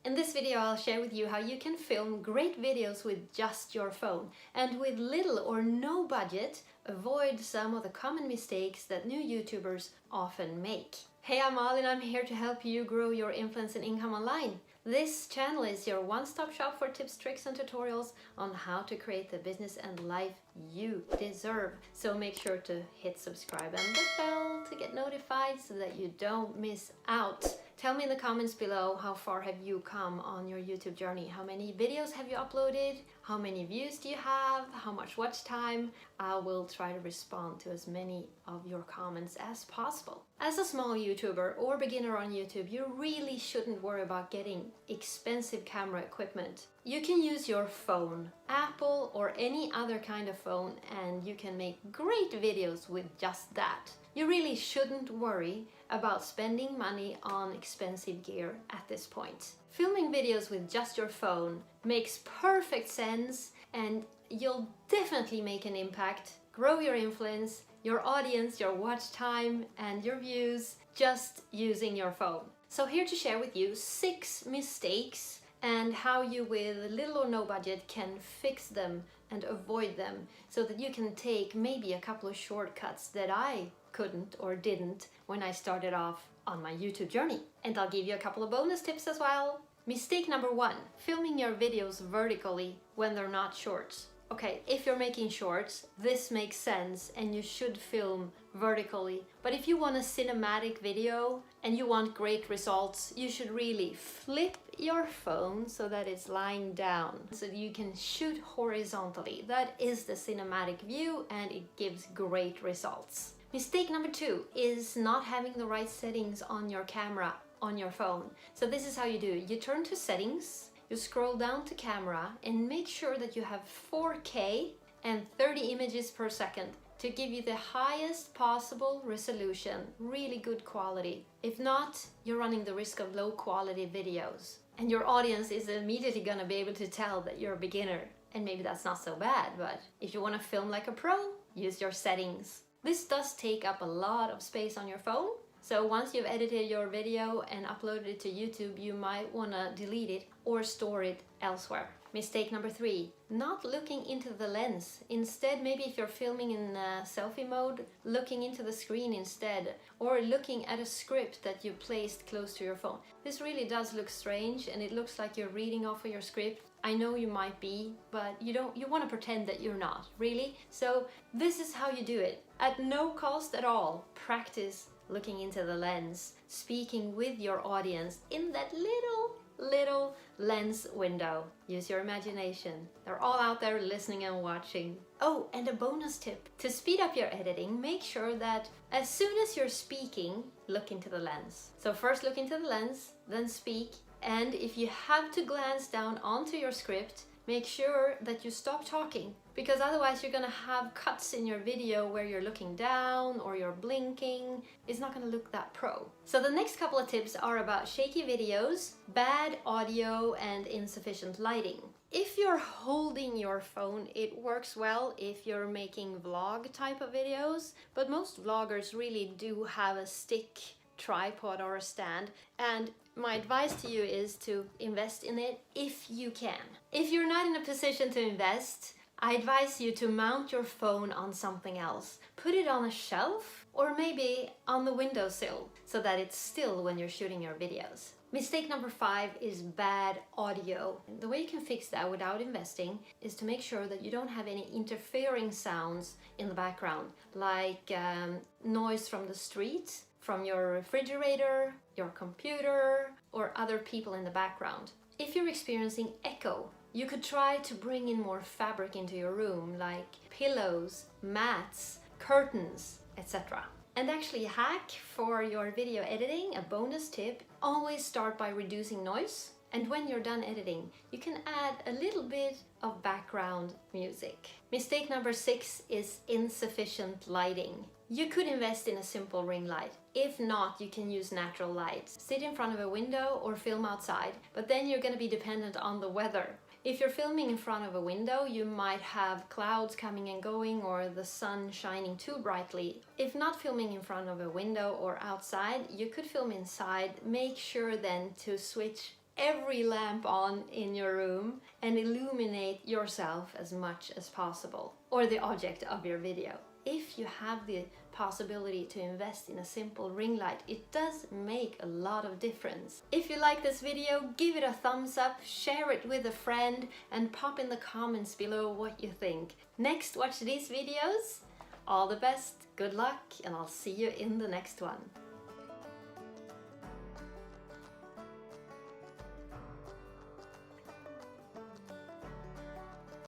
In this video I'll share with you how you can film great videos with just your phone and with little or no budget avoid some of the common mistakes that new YouTubers often make. Hey, I'm Malin, I'm here to help you grow your influence and income online. This channel is your one-stop shop for tips, tricks and tutorials on how to create the business and life you deserve. So make sure to hit subscribe and the bell to get notified so that you don't miss out. Tell me in the comments below, how far have you come on your YouTube journey? How many videos have you uploaded? How many views do you have? How much watch time? I will try to respond to as many of your comments as possible. As a small YouTuber or beginner on YouTube, you really shouldn't worry about getting expensive camera equipment. You can use your phone, Apple or any other kind of phone, and you can make great videos with just that. You really shouldn't worry about spending money on expensive gear at this point. Filming videos with just your phone makes perfect sense, and you'll definitely make an impact, grow your influence, your audience, your watch time and your views just using your phone. So here to share with you 6 mistakes and how you with little or no budget can fix them and avoid them so that you can take maybe a couple of shortcuts that I couldn't or didn't when I started off on my YouTube journey. And I'll give you a couple of bonus tips as well. Mistake number 1, filming your videos vertically when they're not shorts. Okay, if you're making shorts, this makes sense and you should film vertically. But if you want a cinematic video and you want great results, you should really flip your phone so that it's lying down so that you can shoot horizontally. That is the cinematic view and it gives great results. Mistake number 2 is not having the right settings on your camera on your phone. So this is how you do it. You turn to settings, you scroll down to camera and make sure that you have 4K and 30 images per second to give you the highest possible resolution, really good quality. If not, you're running the risk of low quality videos. And your audience is immediately gonna be able to tell that you're a beginner. And maybe that's not so bad, but if you wanna film like a pro, use your settings. This does take up a lot of space on your phone. So once you've edited your video and uploaded it to YouTube, you might want to delete it or store it elsewhere. Mistake number 3, not looking into the lens. Instead, maybe if you're filming in selfie mode, looking into the screen instead, or looking at a script that you placed close to your phone. This really does look strange and it looks like you're reading off of your script. I know you might be, but you want to pretend that you're not, really. So this is how you do it. At no cost at all, practice looking into the lens, speaking with your audience in that little lens window. Use your imagination. They're all out there listening and watching. Oh, and a bonus tip. To speed up your editing, make sure that as soon as you're speaking, look into the lens. So first look into the lens, then speak. And if you have to glance down onto your script, make sure that you stop talking, because otherwise you're gonna have cuts in your video where you're looking down or you're blinking. It's not gonna look that pro. So the next couple of tips are about shaky videos, bad audio and insufficient lighting. If you're holding your phone, it works well if you're making vlog type of videos, but most vloggers really do have a stick, tripod or a stand, and my advice to you is to invest in it if you can. If you're not in a position to invest, I advise you to mount your phone on something else. Put it on a shelf or maybe on the windowsill so that it's still when you're shooting your videos. Mistake number 5 is bad audio. The way you can fix that without investing is to make sure that you don't have any interfering sounds in the background, like noise from the street, from your refrigerator, your computer, or other people in the background. If you're experiencing echo, you could try to bring in more fabric into your room, like pillows, mats, curtains, etc. And actually a hack for your video editing, a bonus tip, always start by reducing noise. And when you're done editing, you can add a little bit of background music. Mistake number 6 is insufficient lighting. You could invest in a simple ring light. If not, you can use natural lights. Sit in front of a window or film outside, but then you're going to be dependent on the weather. If you're filming in front of a window, you might have clouds coming and going or the sun shining too brightly. If not filming in front of a window or outside, you could film inside. Make sure then to switch every lamp on in your room and illuminate yourself as much as possible, or the object of your video. If you have the possibility to invest in a simple ring light, it does make a lot of difference. If you like this video, give it a thumbs up, share it with a friend, and pop in the comments below what you think. Next, watch these videos. All the best, good luck, and I'll see you in the next one.